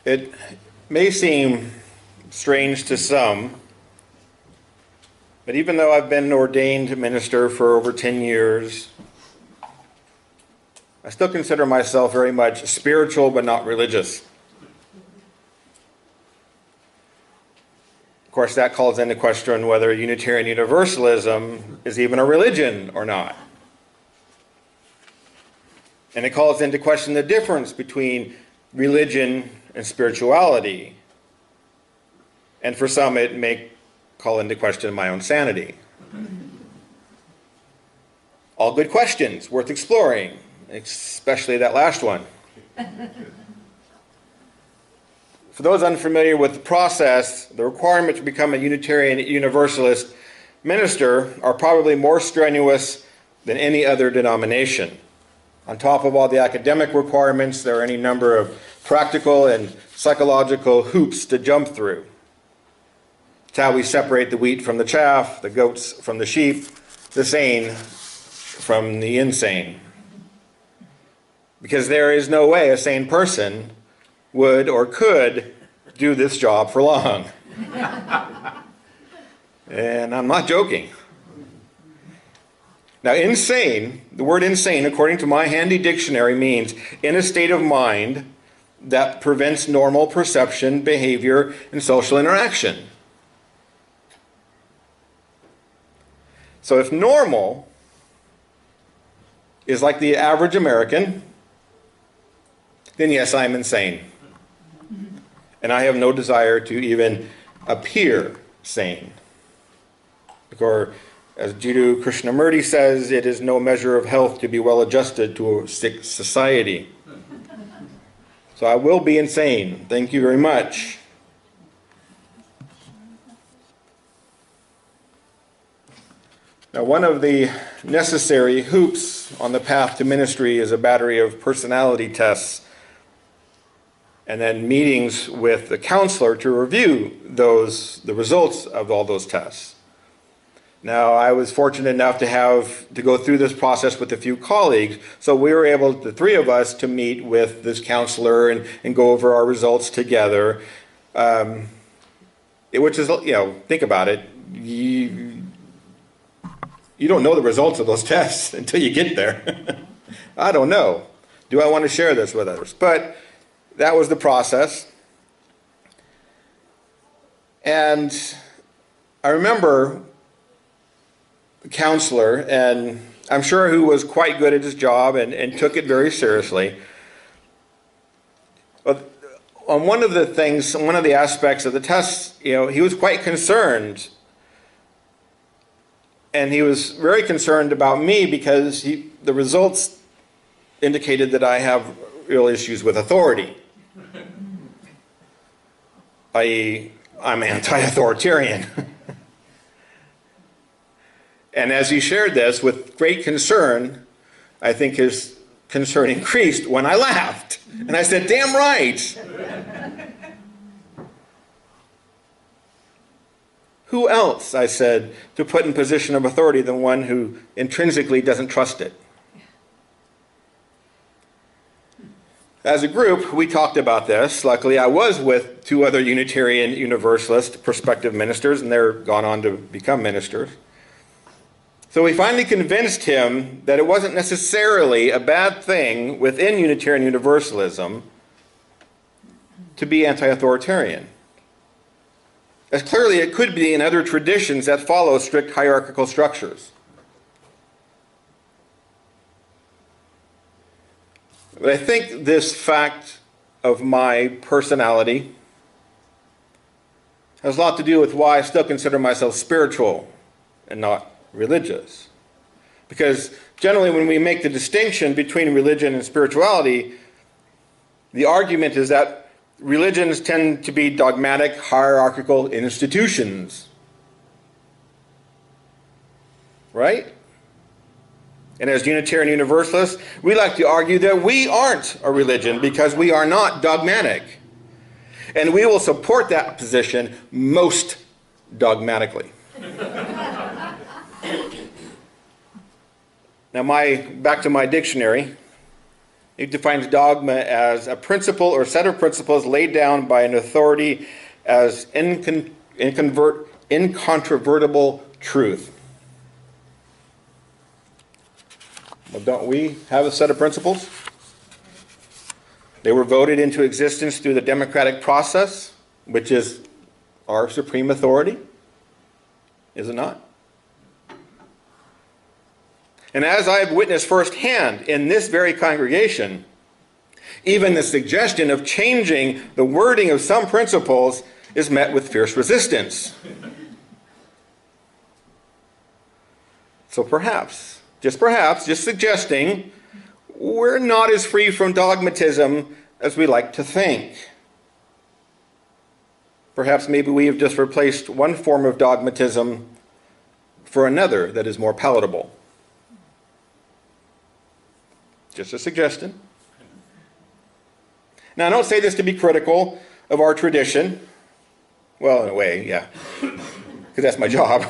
It may seem strange to some, but even though I've been an ordained minister for over 10 years, I still consider myself very much spiritual but not religious. Of course, that calls into question whether Unitarian Universalism is even a religion or not. And it calls into question the difference between religion and spirituality. And for some, it may call into question my own sanity. All good questions, worth exploring, especially that last one. For those unfamiliar with the process, the requirements to become a Unitarian Universalist minister are probably more strenuous than any other denomination. On top of all the academic requirements, there are any number of practical and psychological hoops to jump through. It's how we separate the wheat from the chaff, the goats from the sheep, the sane from the insane. Because there is no way a sane person would or could do this job for long. And I'm not joking. Now, insane, the word insane, according to my handy dictionary, means in a state of mind that prevents normal perception, behavior, and social interaction. So if normal is like the average American, then yes, I'm insane. And I have no desire to even appear sane. Or, as Jiddu Krishnamurti says, it is no measure of health to be well adjusted to a sick society. So I will be insane. Thank you very much. Now, one of the necessary hoops on the path to ministry is a battery of personality tests and then meetings with the counselor to review the results of all those tests. Now, I was fortunate enough to go through this process with a few colleagues, so we were able, the three of us, to meet with this counselor and go over our results together. Which is, think about it. You don't know the results of those tests until you get there. I don't know. Do I want to share this with others? But that was the process. And I remember the counselor, and I'm sure who was quite good at his job and took it very seriously. But on one of the aspects of the test, he was quite concerned. And he was very concerned about me because the results indicated that I have real issues with authority. i.e., I'm anti-authoritarian. And as he shared this with great concern, I think his concern increased when I laughed. And I said, damn right. Who else, I said, to put in position of authority than one who intrinsically doesn't trust it? As a group, we talked about this. Luckily, I was with two other Unitarian Universalist prospective ministers, and they're gone on to become ministers. So we finally convinced him that it wasn't necessarily a bad thing within Unitarian Universalism to be anti-authoritarian. As clearly it could be in other traditions that follow strict hierarchical structures. But I think this fact of my personality has a lot to do with why I still consider myself spiritual and not religious. Because generally when we make the distinction between religion and spirituality, the argument is that religions tend to be dogmatic, hierarchical institutions. Right? And as Unitarian Universalists, we like to argue that we aren't a religion because we are not dogmatic. And we will support that position most dogmatically. Now, back to my dictionary. It defines dogma as a principle or set of principles laid down by an authority as incontrovertible truth. Well, don't we have a set of principles? They were voted into existence through the democratic process, which is our supreme authority, is it not? And as I have witnessed firsthand in this very congregation, even the suggestion of changing the wording of some principles is met with fierce resistance. So perhaps, just suggesting, we're not as free from dogmatism as we like to think. Perhaps maybe we have just replaced one form of dogmatism for another that is more palatable. Just a suggestion. Now, I don't say this to be critical of our tradition. Well, in a way, yeah, because that's my job.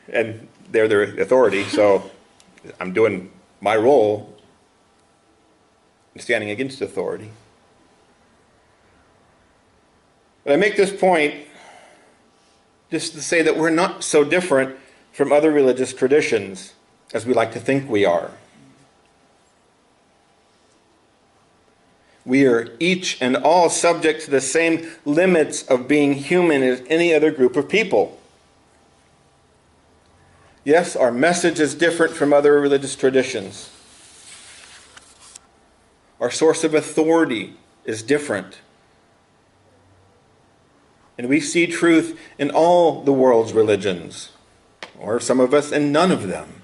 And they're their authority, so I'm doing my role in standing against authority. But I make this point just to say that we're not so different from other religious traditions as we like to think we are. We are each and all subject to the same limits of being human as any other group of people. Yes, our message is different from other religious traditions. Our source of authority is different. And we see truth in all the world's religions, or some of us in none of them.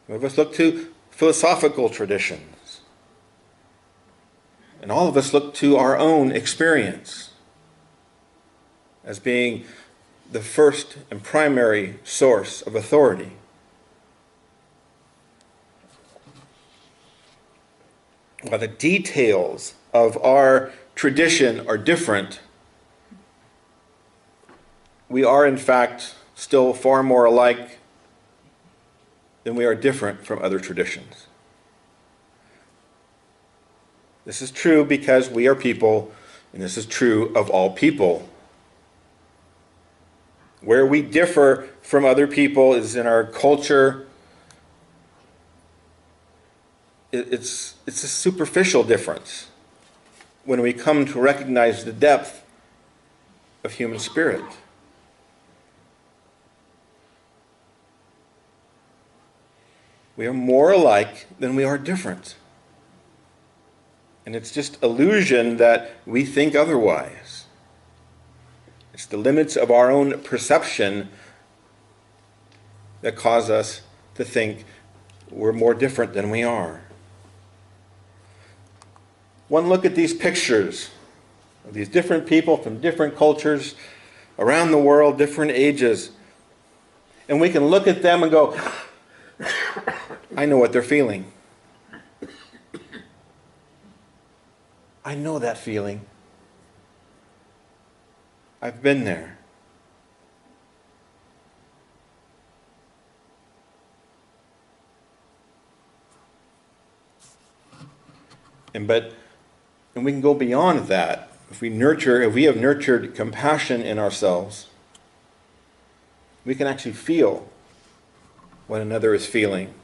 Some of us look to philosophical traditions. And all of us look to our own experience as being the first and primary source of authority. While the details of our tradition are different, we are in fact still far more alike than we are different from other traditions. This is true because we are people, and this is true of all people. Where we differ from other people is in our culture. It's a superficial difference when we come to recognize the depth of human spirit. We are more alike than we are different. And it's just illusion that we think otherwise. It's the limits of our own perception that cause us to think we're more different than we are. One look at these pictures of these different people from different cultures around the world, different ages, and we can look at them and go, I know what they're feeling. I know that feeling. I've been there. And we can go beyond that. If we have nurtured compassion in ourselves, we can actually feel what another is feeling,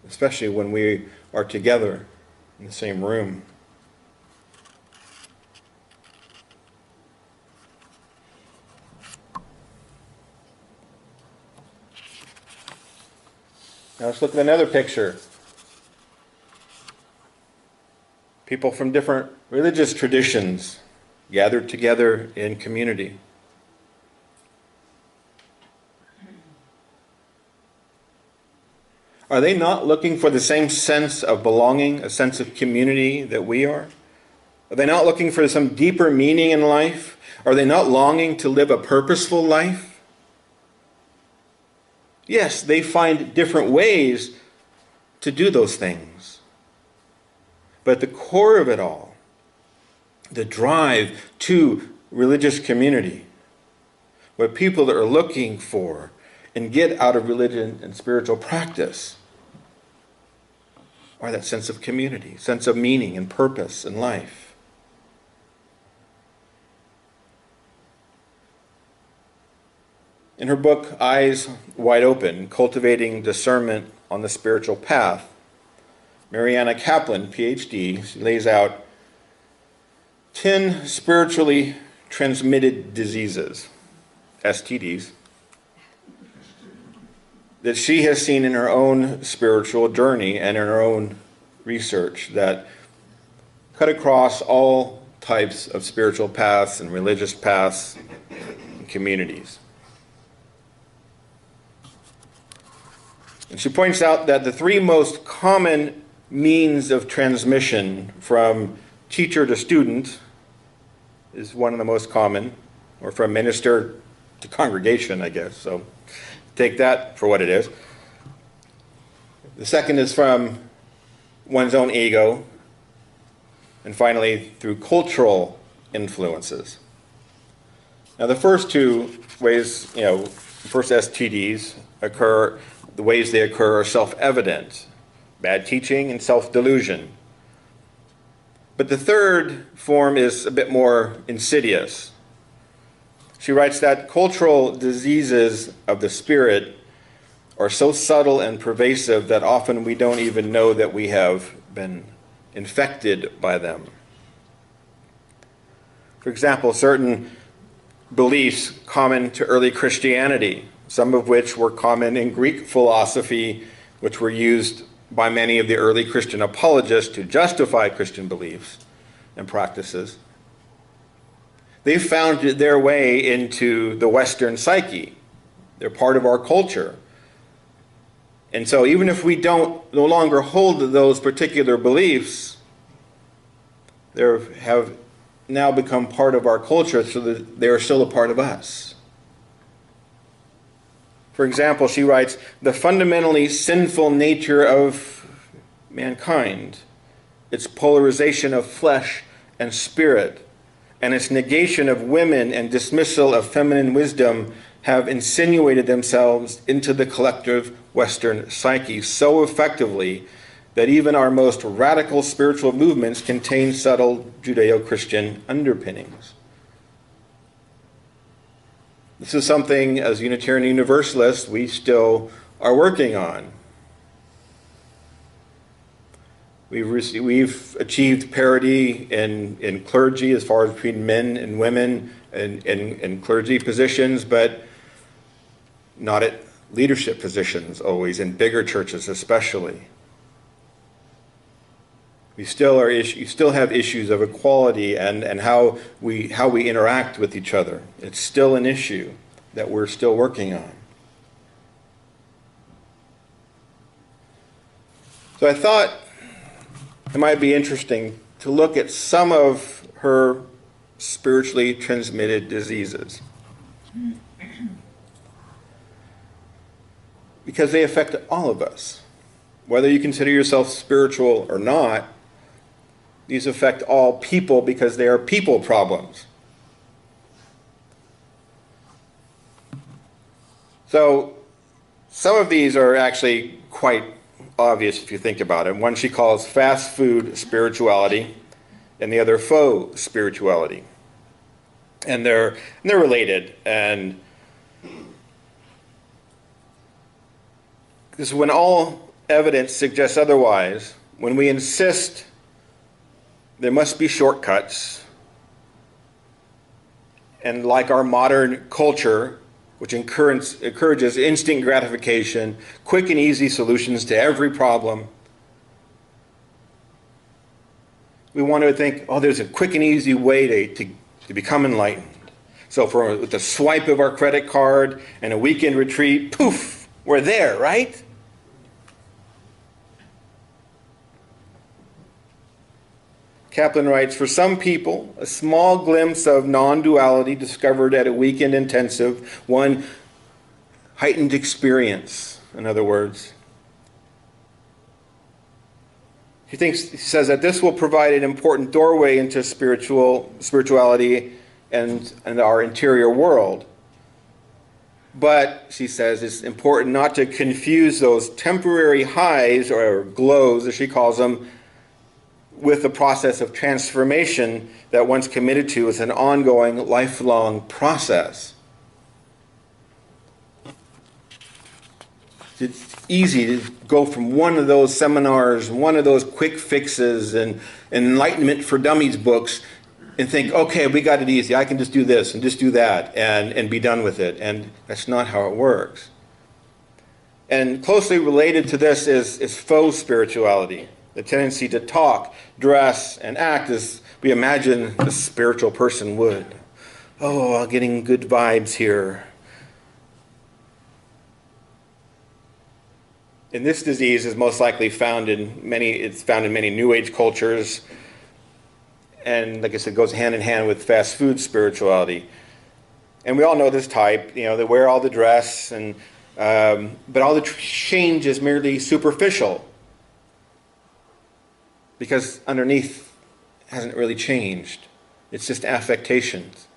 especially when we are together in the same room. Now let's look at another picture. People from different religious traditions gathered together in community. Are they not looking for the same sense of belonging, a sense of community that we are? Are they not looking for some deeper meaning in life? Are they not longing to live a purposeful life? Yes, they find different ways to do those things. But at the core of it all, the drive to religious community, what people are looking for and get out of religion and spiritual practice, or that sense of community, sense of meaning and purpose in life. In her book, Eyes Wide Open, Cultivating Discernment on the Spiritual Path, Mariana Kaplan, PhD, she lays out 10 spiritually transmitted diseases, STDs, that she has seen in her own spiritual journey and in her own research that cut across all types of spiritual paths and religious paths and communities. And she points out that the three most common means of transmission from teacher to student is one of the most common, or from minister to congregation, I guess. So take that for what it is. The second is from one's own ego. And finally, through cultural influences. Now, the first two ways, first STDs occur, the ways they occur are self-evident: bad teaching and self-delusion. But the third form is a bit more insidious. She writes that cultural diseases of the spirit are so subtle and pervasive that often we don't even know that we have been infected by them. For example, certain beliefs common to early Christianity, some of which were common in Greek philosophy, which were used by many of the early Christian apologists to justify Christian beliefs and practices. They found their way into the Western psyche. They're part of our culture. And so even if we no longer hold those particular beliefs, they have now become part of our culture, so that they are still a part of us. For example, she writes, the fundamentally sinful nature of mankind, its polarization of flesh and spirit, and its negation of women and dismissal of feminine wisdom have insinuated themselves into the collective Western psyche so effectively that even our most radical spiritual movements contain subtle Judeo-Christian underpinnings. This is something, as Unitarian Universalists, we still are working on. We've achieved parity in clergy as far as between men and women in clergy positions, but not at leadership positions always, in bigger churches especially. We still have issues of equality and how we interact with each other. It's still an issue that we're still working on. So I thought it might be interesting to look at some of her spiritually transmitted diseases, because they affect all of us. Whether you consider yourself spiritual or not, these affect all people because they are people problems. So some of these are actually quite obvious if you think about it. One she calls fast food spirituality, and the other faux spirituality. And they're related. And because when all evidence suggests otherwise, when we insist there must be shortcuts, and like our modern culture, which encourages instant gratification, quick and easy solutions to every problem, we want to think, there's a quick and easy way to become enlightened. So with the swipe of our credit card and a weekend retreat, poof, we're there, right? Kaplan writes, for some people, a small glimpse of non-duality discovered at a weekend intensive, one heightened experience, in other words. He says that this will provide an important doorway into spirituality and our interior world. But, she says, it's important not to confuse those temporary highs, or glows, as she calls them, with the process of transformation that once committed to is an ongoing, lifelong process. It's easy to go from one of those seminars, one of those quick fixes and Enlightenment for Dummies books, and think, okay, we got it easy. I can just do this and just do that and be done with it. And that's not how it works. And closely related to this is faux spirituality, the tendency to talk, dress, and act as we imagine a spiritual person would. Oh, I'm getting good vibes here. And this disease is most likely found in many New Age cultures. And like I said, goes hand in hand with fast food spirituality. And we all know this type. They wear all the dress, but all the change is merely superficial, because underneath hasn't really changed. It's just affectations.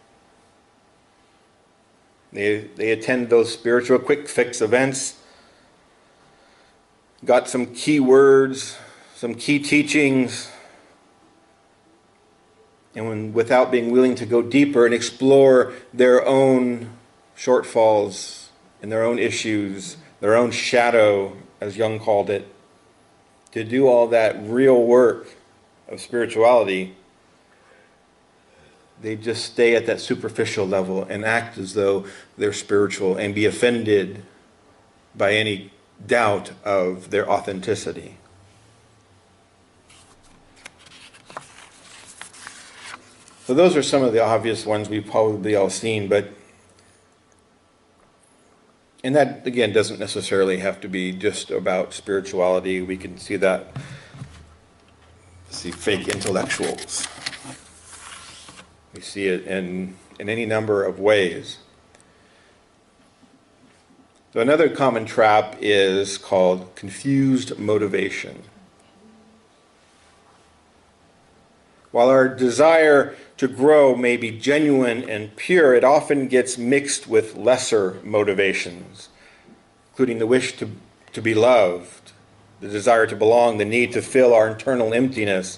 They attend those spiritual quick fix events, got some key words, some key teachings, and without being willing to go deeper and explore their own shortfalls and their own issues, their own shadow, as Jung called it, to do all that real work of spirituality, they just stay at that superficial level and act as though they're spiritual and be offended by any doubt of their authenticity. So those are some of the obvious ones we've probably all seen, and that, again, doesn't necessarily have to be just about spirituality. We can see that, fake intellectuals. We see it in any number of ways. So another common trap is called confused motivation. While our desire to grow may be genuine and pure, it often gets mixed with lesser motivations, including the wish to be loved, the desire to belong, the need to fill our internal emptiness,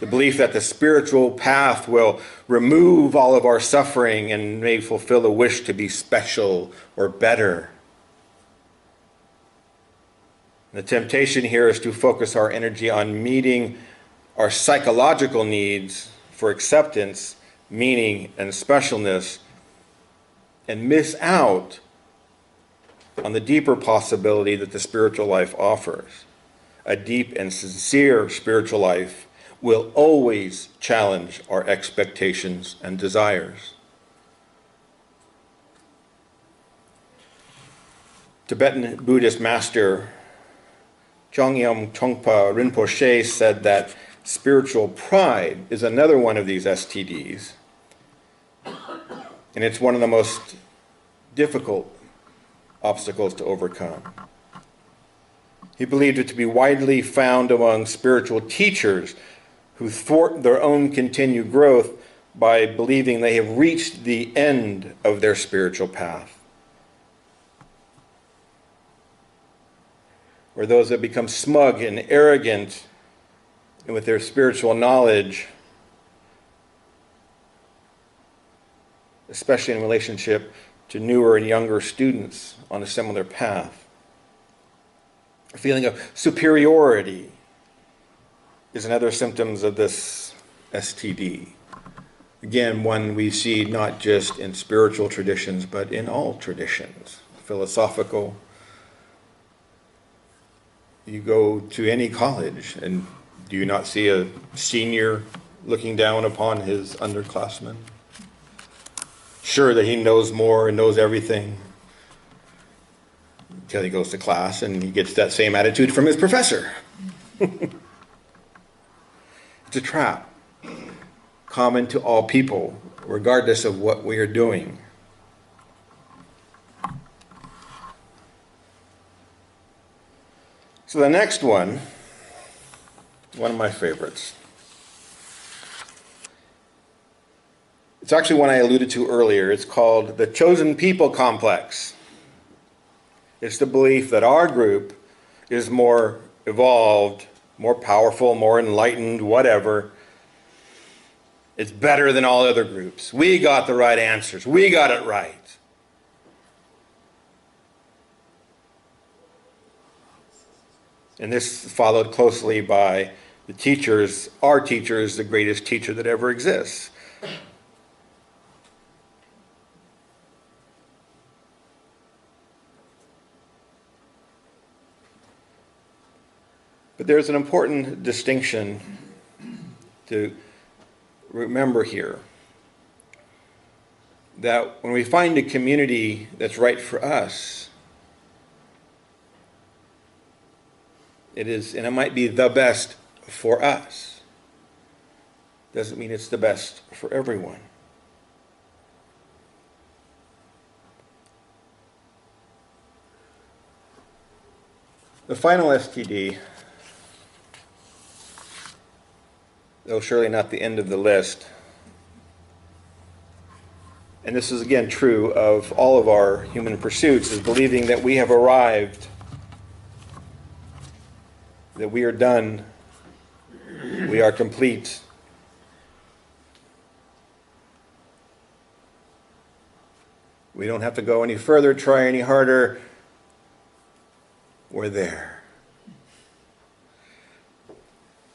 the belief that the spiritual path will remove all of our suffering and may fulfill a wish to be special or better. The temptation here is to focus our energy on meeting our psychological needs for acceptance, meaning, and specialness, and miss out on the deeper possibility that the spiritual life offers. A deep and sincere spiritual life will always challenge our expectations and desires. Tibetan Buddhist master Chögyam Trungpa Rinpoche said that spiritual pride is another one of these STDs, and it's one of the most difficult obstacles to overcome. He believed it to be widely found among spiritual teachers who thwart their own continued growth by believing they have reached the end of their spiritual path. Or those that become smug and arrogant and with their spiritual knowledge, especially in relationship to newer and younger students on a similar path. A feeling of superiority is another symptom of this STD. Again, one we see not just in spiritual traditions, but in all traditions, philosophical. You go to any college, and do you not see a senior looking down upon his underclassmen? Sure that he knows more and knows everything until he goes to class and he gets that same attitude from his professor. It's a trap, common to all people, regardless of what we are doing. So the next one of my favorites. It's actually one I alluded to earlier. It's called the chosen people complex. It's the belief that our group is more evolved, more powerful, more enlightened, whatever. It's better than all other groups. We got the right answers. We got it right. And this followed closely by the teachers. Our teacher is the greatest teacher that ever exists. But there's an important distinction to remember here. That when we find a community that's right for us, it is, and it might be the best for us. Doesn't mean it's the best for everyone. The final STD, though surely not the end of the list, and this is again true of all of our human pursuits, is believing that we have arrived, that we are done, we are complete. We don't have to go any further, try any harder. We're there.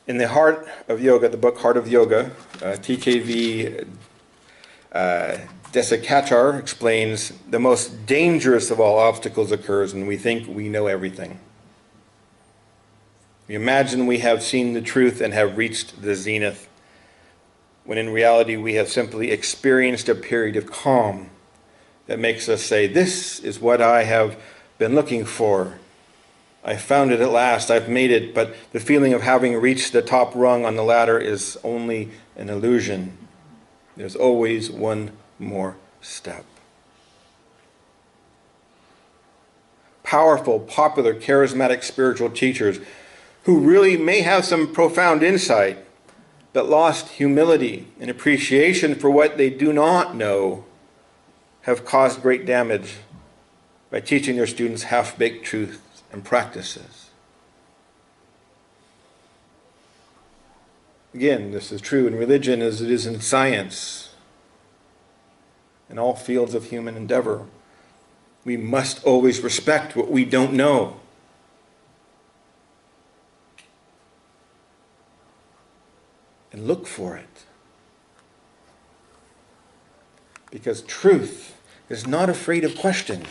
In the Heart of Yoga, the book Heart of Yoga, TKV Desikachar explains the most dangerous of all obstacles occurs when we think we know everything. We imagine we have seen the truth and have reached the zenith, when in reality we have simply experienced a period of calm that makes us say, this is what I have been looking for. I found it at last, I've made it, but the feeling of having reached the top rung on the ladder is only an illusion. There's always one more step. Powerful, popular, charismatic spiritual teachers who really may have some profound insight, but lost humility and appreciation for what they do not know, have caused great damage by teaching their students half-baked truths and practices. Again, this is true in religion as it is in science, in all fields of human endeavor. We must always respect what we don't know. And look for it. Because truth is not afraid of questions.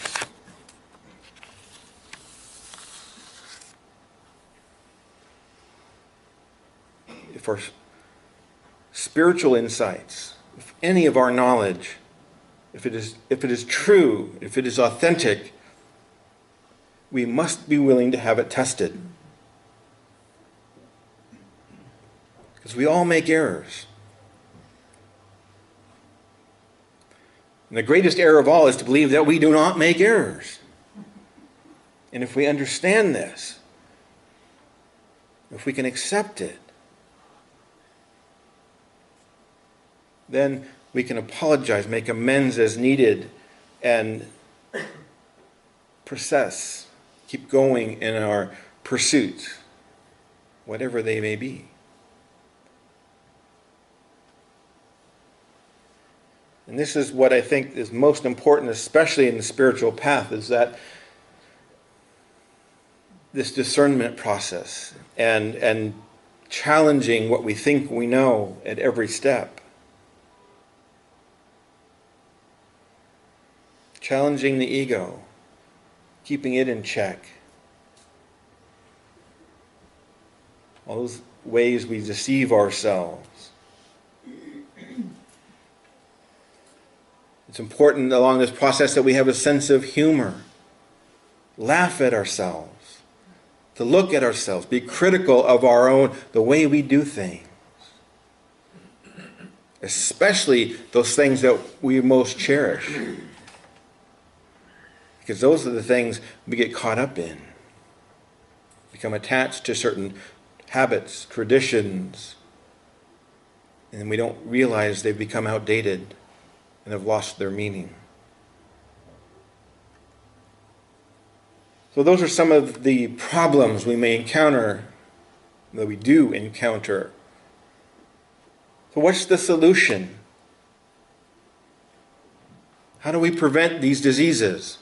If our spiritual insights, if any of our knowledge, if it is true, if it is authentic, we must be willing to have it tested. Because we all make errors. And the greatest error of all is to believe that we do not make errors. And if we understand this, if we can accept it, then we can apologize, make amends as needed, and process, keep going in our pursuits, whatever they may be. And this is what I think is most important, especially in the spiritual path, is that this discernment process and challenging what we think we know at every step. Challenging the ego, keeping it in check. All those ways we deceive ourselves. It's important along this process that we have a sense of humor. Laugh at ourselves. To look at ourselves. Be critical of our own, the way we do things. Especially those things that we most cherish. Because those are the things we get caught up in. Become attached to certain habits, traditions, and we don't realize they've become outdated and have lost their meaning. So those are some of the problems we may encounter, that we do encounter. So what's the solution? How do we prevent these diseases?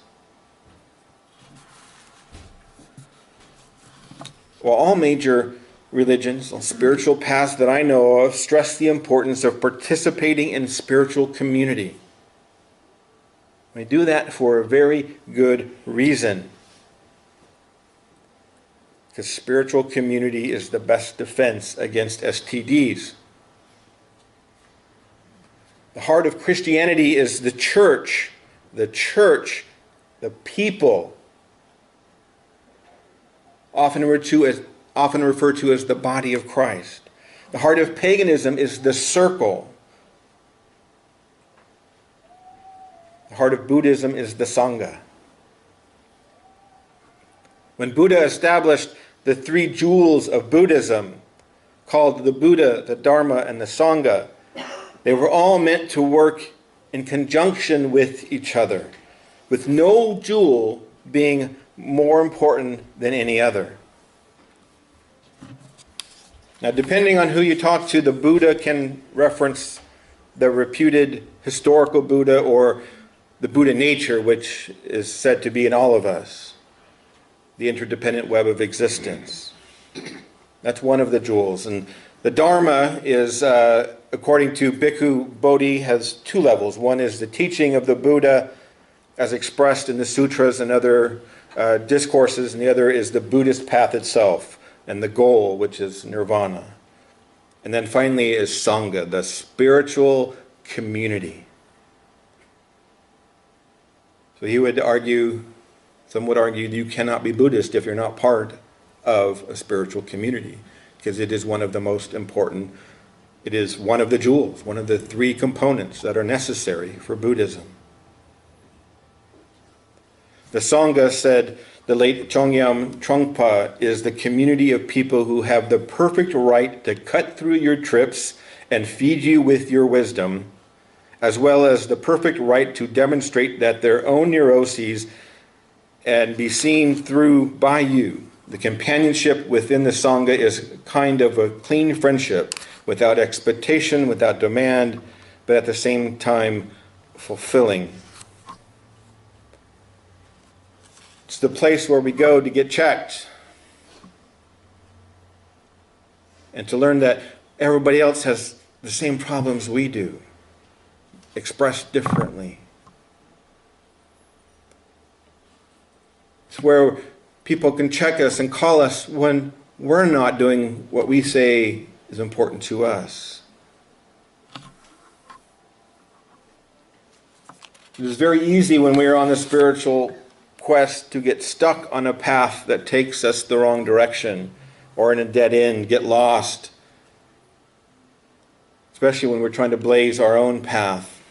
Well, all major religions, all spiritual paths that I know of, stress the importance of participating in spiritual community. They do that for a very good reason. Because spiritual community is the best defense against STDs. The heart of Christianity is the church, the people, often referred to as the body of Christ. The heart of paganism is the circle. The heart of Buddhism is the Sangha. When Buddha established the three jewels of Buddhism, called the Buddha, the Dharma, and the Sangha, they were all meant to work in conjunction with each other, with no jewel being more important than any other. Now, depending on who you talk to, the Buddha can reference the reputed historical Buddha or the Buddha nature, which is said to be in all of us, the interdependent web of existence. That's one of the jewels. And the Dharma is, according to Bhikkhu Bodhi, has two levels. One is the teaching of the Buddha as expressed in the sutras and other discourses, and the other is the Buddhist path itself and the goal, which is nirvana. And then finally is Sangha, the spiritual community. So he would argue, some would argue, you cannot be Buddhist if you're not part of a spiritual community, because it is one of the most important, it is one of the jewels, one of the three components that are necessary for Buddhism. The Sangha, said the late Chongyam Trungpa, is the community of people who have the perfect right to cut through your trips and feed you with your wisdom, as well as the perfect right to demonstrate that their own neuroses and be seen through by you. The companionship within the Sangha is kind of a clean friendship, without expectation, without demand, but at the same time fulfilling. It's the place where we go to get checked and to learn that everybody else has the same problems we do, expressed differently. It's where people can check us and call us when we're not doing what we say is important to us. It is very easy when we are on the spiritual quest to get stuck on a path that takes us the wrong direction, or in a dead end, get lost, especially when we're trying to blaze our own path.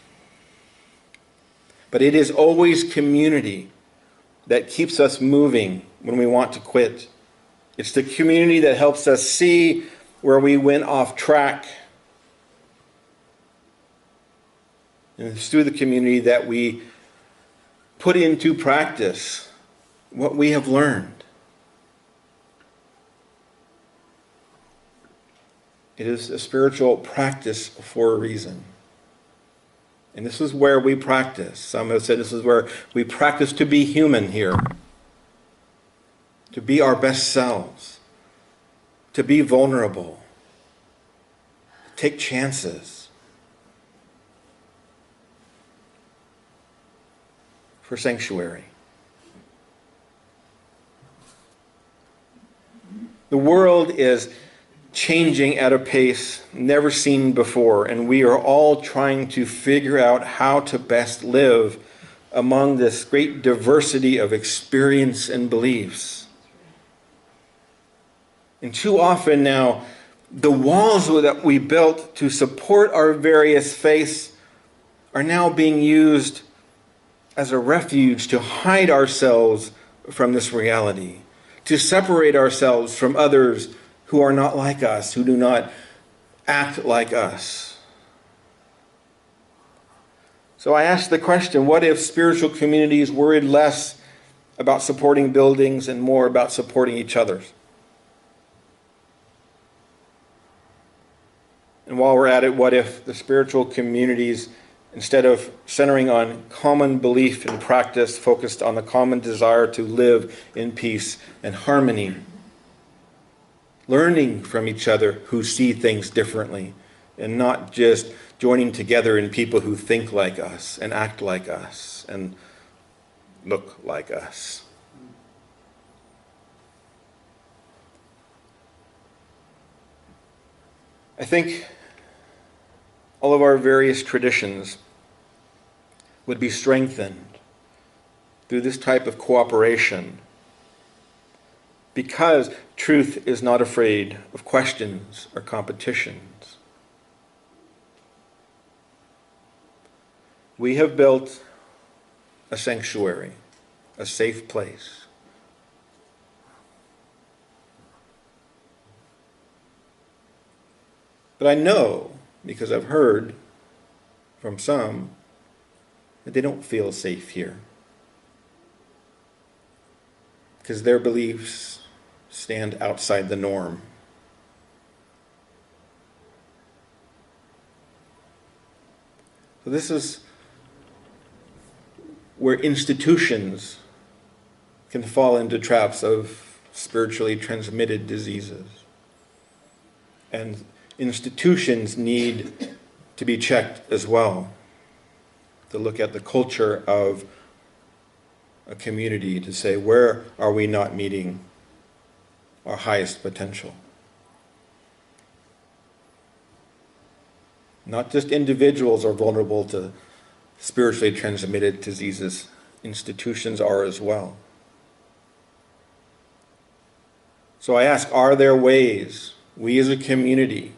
But it is always community that keeps us moving when we want to quit. It's the community that helps us see where we went off track. And it's through the community that we put into practice what we have learned. It is a spiritual practice for a reason. And this is where we practice. Some have said this is where we practice to be human here. To be our best selves. To be vulnerable. Take chances. For sanctuary. The world is changing at a pace never seen before, and we are all trying to figure out how to best live among this great diversity of experience and beliefs. And too often now, the walls that we built to support our various faiths are now being used as a refuge to hide ourselves from this reality, to separate ourselves from others who are not like us, who do not act like us. So I ask the question, what if spiritual communities worried less about supporting buildings and more about supporting each other. And while we're at it, what if the spiritual communities, instead of centering on common belief and practice, focused on the common desire to live in peace and harmony, learning from each other who see things differently, and not just joining together in people who think like us and act like us and look like us. I think all of our various traditions would be strengthened through this type of cooperation, because truth is not afraid of questions or competitions. We have built a sanctuary, a safe place. But I know, because I've heard from some, that they don't feel safe here, because their beliefs stand outside the norm. So this is where institutions can fall into traps of spiritually transmitted diseases. And institutions need to be checked as well, to look at the culture of a community, to say, where are we not meeting our highest potential? Not just individuals are vulnerable to spiritually transmitted diseases, institutions are as well. So I ask, are there ways we as a community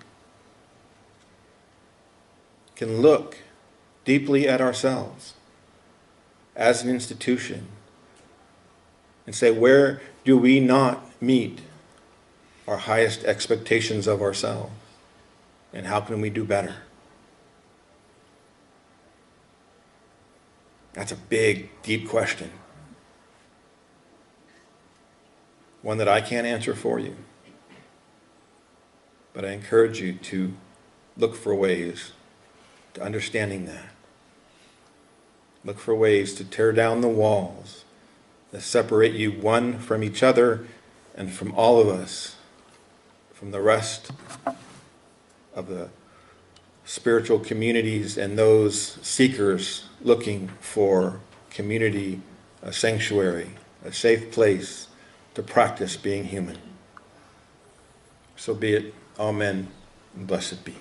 can look deeply at ourselves as an institution and say, where do we not meet our highest expectations of ourselves? And how can we do better? That's a big, deep question. One that I can't answer for you. But I encourage you to look for ways to understanding that. Look for ways to tear down the walls that separate you, one from each other and from all of us, from the rest of the spiritual communities and those seekers looking for community, a sanctuary, a safe place to practice being human. So be it. Amen, and blessed be.